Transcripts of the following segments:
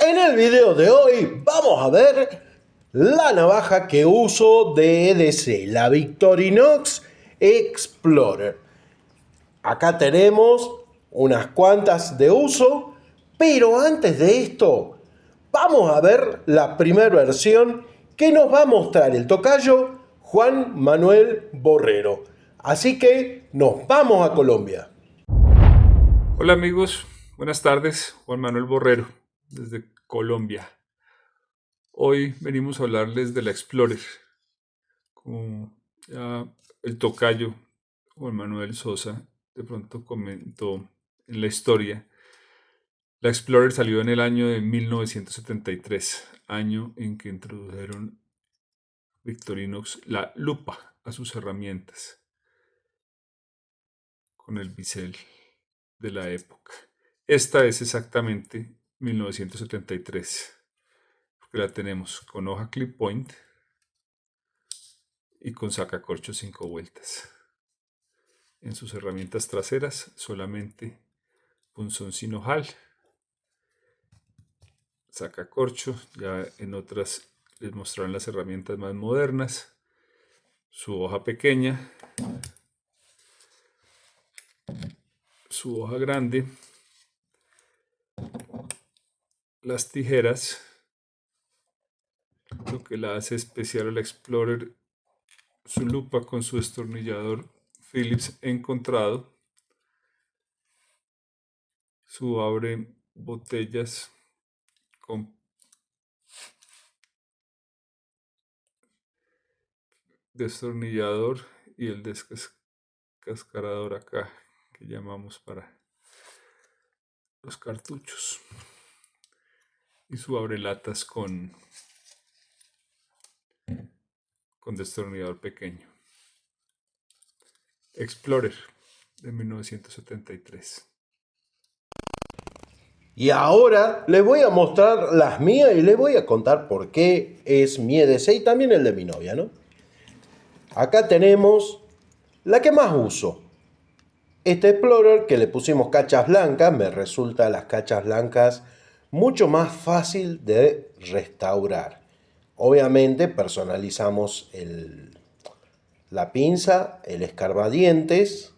En el video de hoy vamos a ver la navaja que uso de EDC, la Victorinox Explorer. Acá tenemos unas cuantas de uso, pero antes de esto vamos a ver la primera versión que nos va a mostrar el tocayo Juan Manuel Borrero. Así que nos vamos a Colombia. Hola amigos, buenas tardes, Juan Manuel Borrero, desde Colombia. Hoy venimos a hablarles de la Explorer, como ya el tocayo Juan Manuel Sosa de pronto comentó en la historia. La Explorer salió en el año de 1973, año en que introdujeron Victorinox la lupa a sus herramientas con el bisel de la época. Esta es exactamente 1973, porque la tenemos con hoja clip point y con sacacorcho 5 vueltas. En sus herramientas traseras solamente punzón sin ojal, sacacorcho. Ya en otras les mostrarán las herramientas más modernas, su hoja pequeña, su hoja grande, las tijeras. Lo que la hace especial a la Explorer, su lupa con su destornillador Phillips encontrado, su abre botellas con destornillador y el descascarador acá que llamamos para los cartuchos, y su abrelatas con destornillador pequeño. Explorer de 1973. Y ahora les voy a mostrar las mías y les voy a contar por qué es mi EDC y también el de mi novia, ¿no? Acá tenemos la que más uso. Este Explorer que le pusimos cachas blancas, me resulta las cachas blancas mucho más fácil de restaurar. Obviamente personalizamos la pinza, el escarbadientes.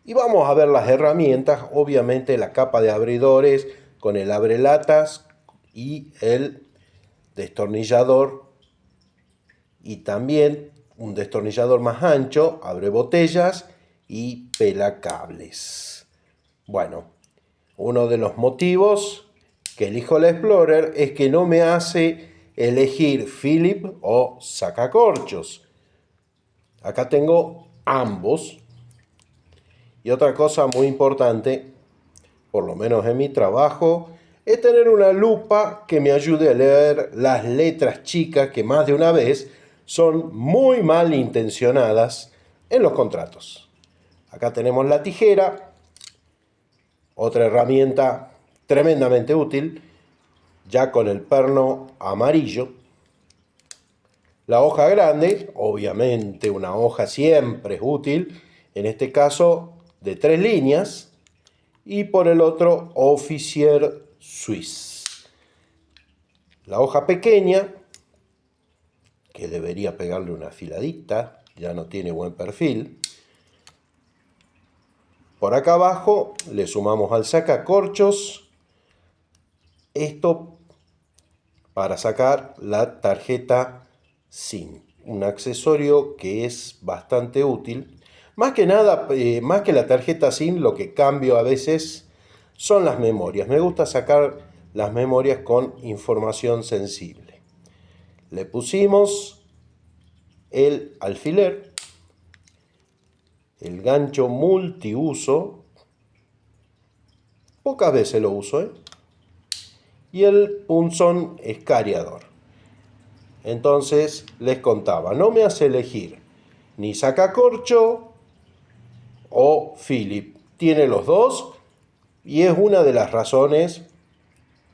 Y vamos a ver las herramientas, obviamente la capa de abridores con el abrelatas y el destornillador. Y también un destornillador más ancho, abre botellas y pela cables. Bueno, uno de los motivos que elijo la Explorer es que no me hace elegir Phillips o sacacorchos. Acá tengo ambos. Y otra cosa muy importante, por lo menos en mi trabajo, es tener una lupa que me ayude a leer las letras chicas que más de una vez son muy mal intencionadas en los contratos. Acá tenemos la tijera, otra herramienta tremendamente útil, ya con el perno amarillo. La hoja grande, obviamente una hoja siempre es útil, en este caso de 3 líneas, y por el otro Officier Suisse. La hoja pequeña, que debería pegarle una afiladita, ya no tiene buen perfil. Por acá abajo le sumamos al sacacorchos, esto para sacar la tarjeta SIM, un accesorio que es bastante útil. Más que nada, más que la tarjeta SIM, lo que cambio a veces son las memorias. Me gusta sacar las memorias con información sensible. Le pusimos el alfiler, el gancho multiuso, pocas veces lo uso, y el punzón escariador. Entonces les contaba, no me hace elegir ni sacacorcho o Phillips. Tiene los dos y es una de las razones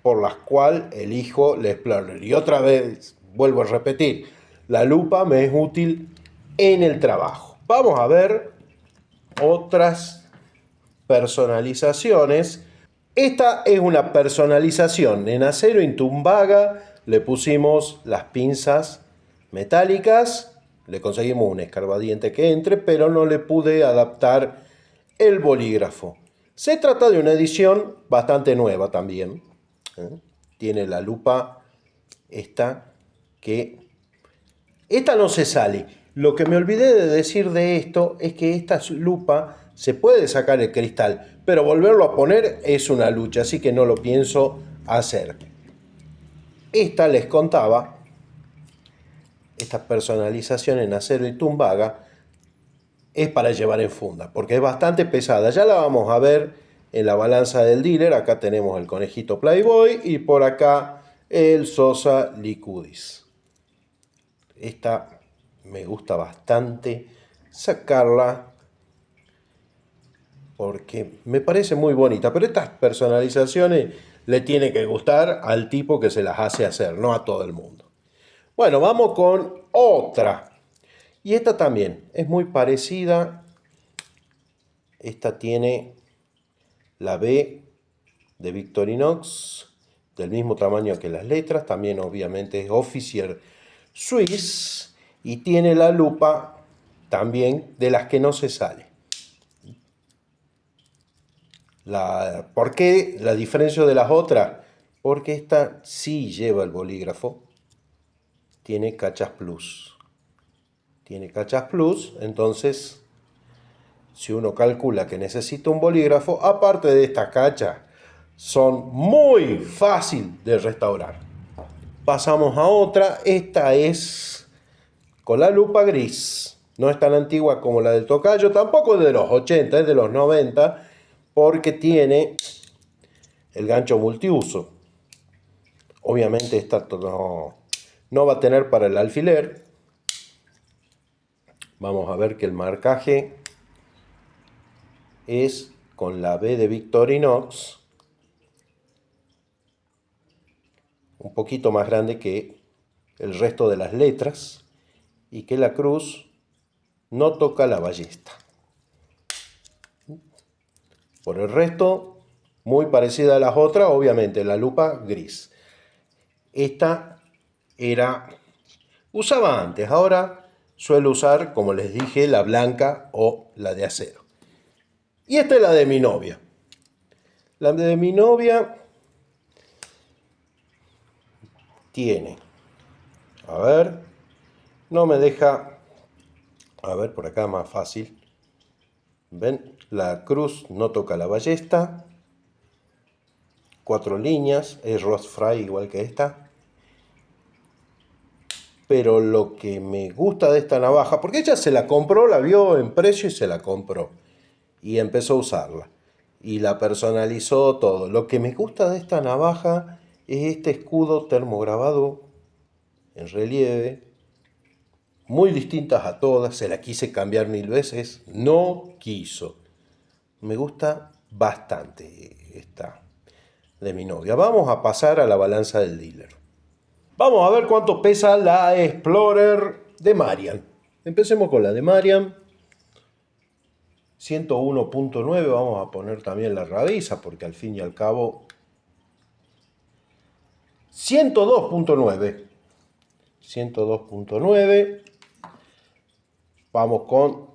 por las cuales elijo la Explorer. Y otra vez vuelvo a repetir, la lupa me es útil en el trabajo. Vamos a ver otras personalizaciones. Esta es una personalización en acero Intumbaga. Le pusimos las pinzas metálicas, le conseguimos un escarbadiente que entre, pero no le pude adaptar el bolígrafo. Se trata de una edición bastante nueva también. Tiene la lupa esta que... Esta no se sale. Lo que me olvidé de decir de esto es que esta lupa se puede sacar el cristal, pero volverlo a poner es una lucha, así que no lo pienso hacer. Esta les contaba, esta personalización en acero Intumbaga es para llevar en funda, porque es bastante pesada. Ya la vamos a ver en la balanza del dealer. Acá tenemos el conejito Playboy y por acá el Sosa Licudis. Esta me gusta bastante sacarla porque me parece muy bonita, pero estas personalizaciones le tiene que gustar al tipo que se las hace hacer, no a todo el mundo. Bueno, vamos con otra. Y esta también es muy parecida. Esta tiene la B de Victorinox, del mismo tamaño que las letras. También obviamente es Officier Swiss. Y tiene la lupa también de las que no se sale. ¿Por qué la diferencia de las otras? Porque esta sí lleva el bolígrafo. Tiene cachas plus. Tiene cachas plus, entonces si uno calcula que necesita un bolígrafo, aparte de estas cachas, son muy fácil de restaurar. Pasamos a otra. Esta es con la lupa gris. No es tan antigua como la del tocayo, tampoco es de los 80, es de los 90, porque tiene el gancho multiuso. Obviamente esta no va a tener para el alfiler. Vamos a ver que el marcaje es con la B de Victorinox, un poquito más grande que el resto de las letras, y que la cruz no toca la ballesta. Por el resto, muy parecida a las otras, obviamente la lupa gris. Esta usaba antes, ahora suelo usar, como les dije, la blanca o la de acero. Y esta es la de mi novia. La de mi novia tiene, a ver, no me deja, a ver, por acá más fácil. ¿Ven? La cruz no toca la ballesta. 4 líneas, es Ross Fry igual que esta. Pero lo que me gusta de esta navaja, porque ella se la compró, la vio en precio y se la compró. Y empezó a usarla. Y la personalizó todo. Lo que me gusta de esta navaja es este escudo termograbado en relieve. Muy distintas a todas. Se la quise cambiar 1000 veces. No quiso. Me gusta bastante esta de mi novia. Vamos a pasar a la balanza del dealer. Vamos a ver cuánto pesa la Explorer de Marian. Empecemos con la de Marian. 101.9, vamos a poner también la rabiza porque al fin y al cabo 102.9. 102.9. Vamos con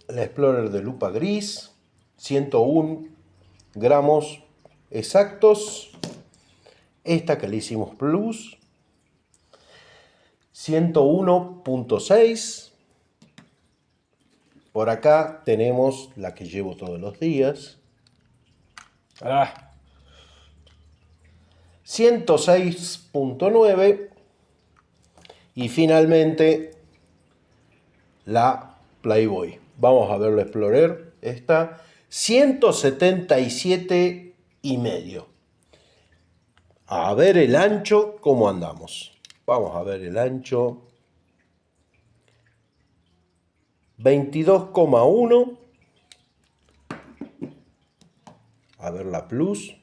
la Explorer de lupa gris. 101 gramos exactos. Esta que le hicimos plus. 101.6. Por acá tenemos la que llevo todos los días. 106.9. Y finalmente la Playboy. Vamos a ver la Explorer. Esta 177,5. A ver el ancho, ¿cómo andamos? Vamos a ver el ancho. 22,1. A ver la Plus.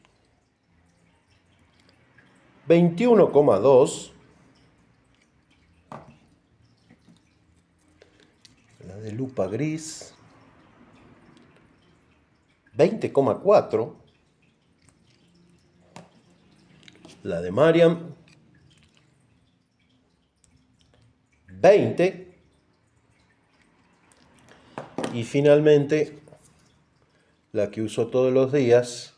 21,2. La de lupa gris. 20,4. la de Mariam, 20 y finalmente la que uso todos los días,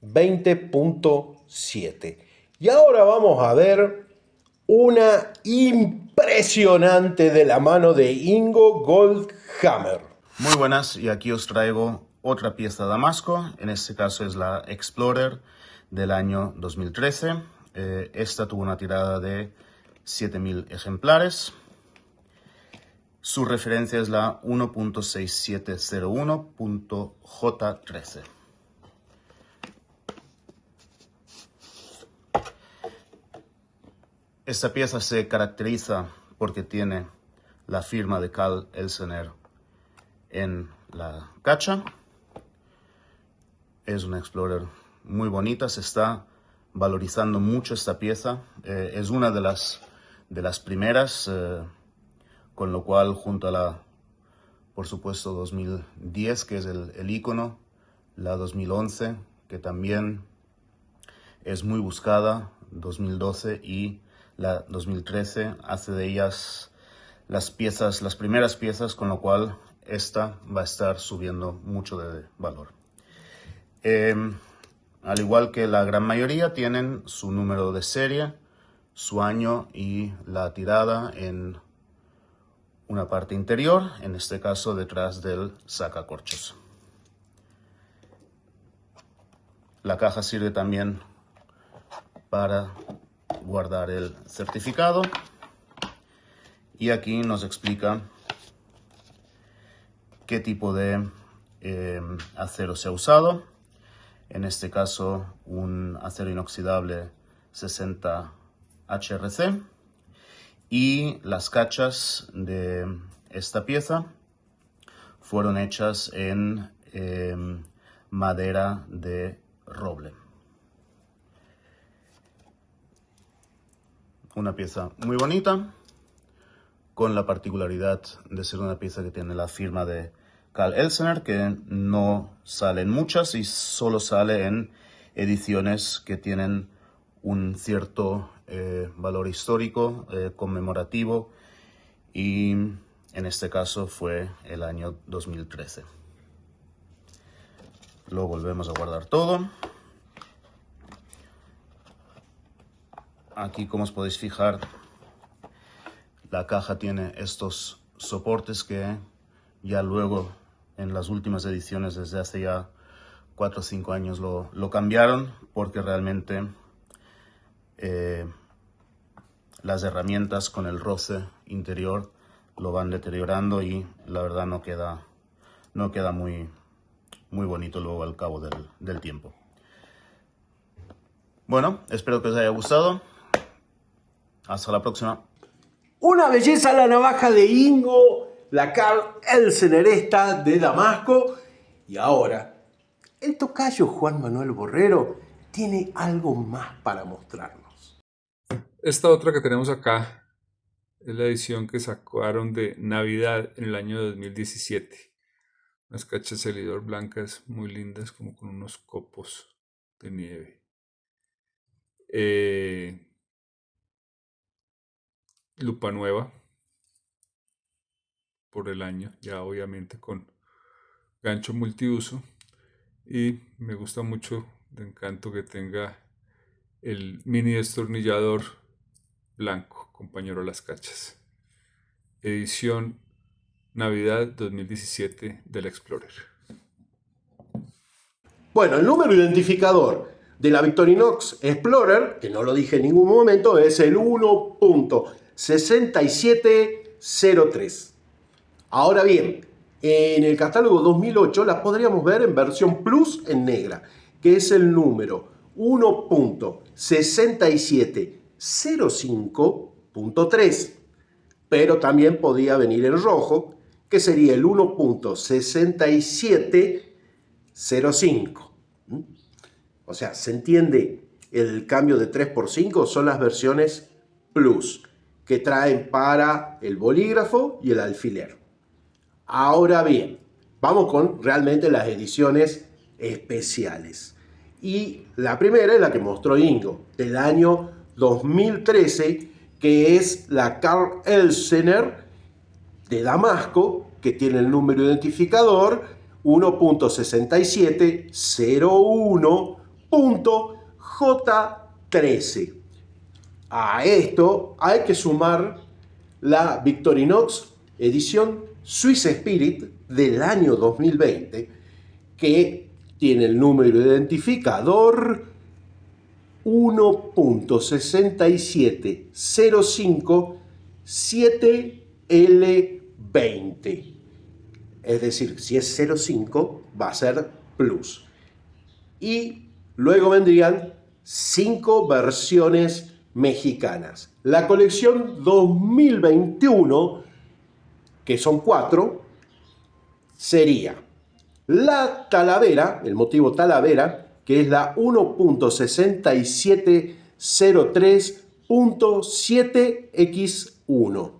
20.7. Y ahora vamos a ver una impresionante de la mano de Ingo Goldhammer. Muy buenas, y aquí os traigo otra pieza de Damasco. En este caso es la Explorer del año 2013. Esta tuvo una tirada de 7.000 ejemplares. Su referencia es la 1.6701.J13. Esta pieza se caracteriza porque tiene la firma de Carl Elsener en la cacha. Es una Explorer muy bonita, se está valorizando mucho esta pieza. Es una de las primeras, con lo cual junto a la, por supuesto, 2010, que es el icono, la 2011, que también es muy buscada, 2012 y la 2013, hace de ellas las primeras piezas, con lo cual esta va a estar subiendo mucho de valor. Al igual que la gran mayoría, tienen su número de serie, su año y la tirada en una parte interior, en este caso detrás del sacacorchos. La caja sirve también para guardar el certificado y aquí nos explica qué tipo de acero se ha usado. En este caso, un acero inoxidable 60 HRC, y las cachas de esta pieza fueron hechas en madera de roble. Una pieza muy bonita, con la particularidad de ser una pieza que tiene la firma de Carl Elsener, que no salen muchas y solo sale en ediciones que tienen un cierto valor histórico, conmemorativo, y en este caso fue el año 2013. Lo volvemos a guardar todo. Aquí, como os podéis fijar, la caja tiene estos soportes que ya luego en las últimas ediciones, desde hace ya 4 o 5 años, lo cambiaron, porque realmente las herramientas con el roce interior lo van deteriorando y la verdad no queda muy bonito luego al cabo del tiempo. Bueno, espero que os haya gustado. Hasta la próxima. Una belleza la navaja de Ingo, la Carl Elsener esta de Damasco. Y ahora, el tocayo Juan Manuel Borrero tiene algo más para mostrarnos. Esta otra que tenemos acá es la edición que sacaron de Navidad en el año 2017. Unas cachas Elidor blancas muy lindas, como con unos copos de nieve. Lupa nueva por el año, ya obviamente con gancho multiuso, y me gusta mucho de encanto que tenga el mini destornillador blanco, compañero a las cachas. Edición Navidad 2017 del Explorer. Bueno, el número identificador de la Victorinox Explorer, que no lo dije en ningún momento, es el 1.6703. Ahora bien, en el catálogo 2008 las podríamos ver en versión Plus en negra, que es el número 1.6705.3. Pero también podía venir en rojo, que sería el 1.6705. O sea, ¿se entiende el cambio de 3x5? Son las versiones Plus, que traen para el bolígrafo y el alfiler. Ahora bien, vamos con realmente las ediciones especiales. Y la primera es la que mostró Ingo, del año 2013, que es la Carl Elsener de Damasco, que tiene el número identificador 1.6701.J13. A esto hay que sumar la Victorinox edición Swiss Spirit del año 2020, que tiene el número identificador 1.6705-7L20. Es decir, si es 0,5 va a ser plus. Y luego vendrían 5 versiones mexicanas. La colección 2021, que son 4, sería la Talavera, el motivo Talavera, que es la 1.6703.7x1.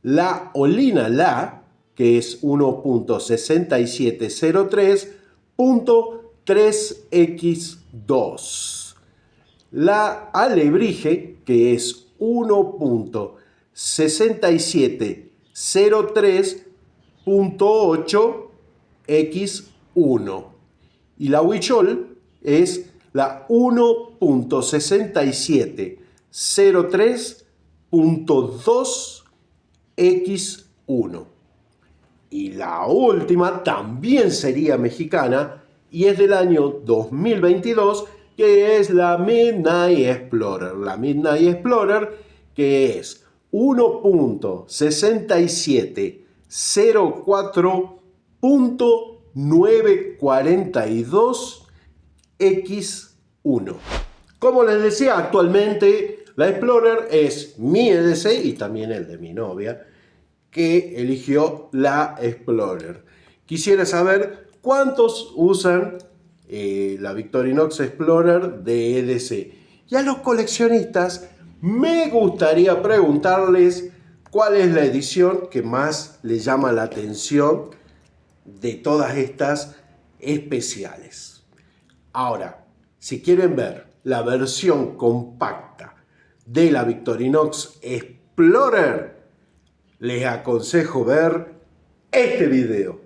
La Olina La, que es 1.6703.3x2. La Alebrije, que es 1.6703.8x1. Y la Huichol es la 1.6703.2x1. Y la última también sería mexicana y es del año 2022, que es la Midnight Explorer. La Midnight Explorer, que es 1.6704.942x1. Como les decía, actualmente la Explorer es mi EDC y también el de mi novia, que eligió la Explorer. Quisiera saber cuántos usan la Victorinox Explorer de EDC. Y a los coleccionistas me gustaría preguntarles cuál es la edición que más les llama la atención de todas estas especiales. Ahora, si quieren ver la versión compacta de la Victorinox Explorer, les aconsejo ver este video.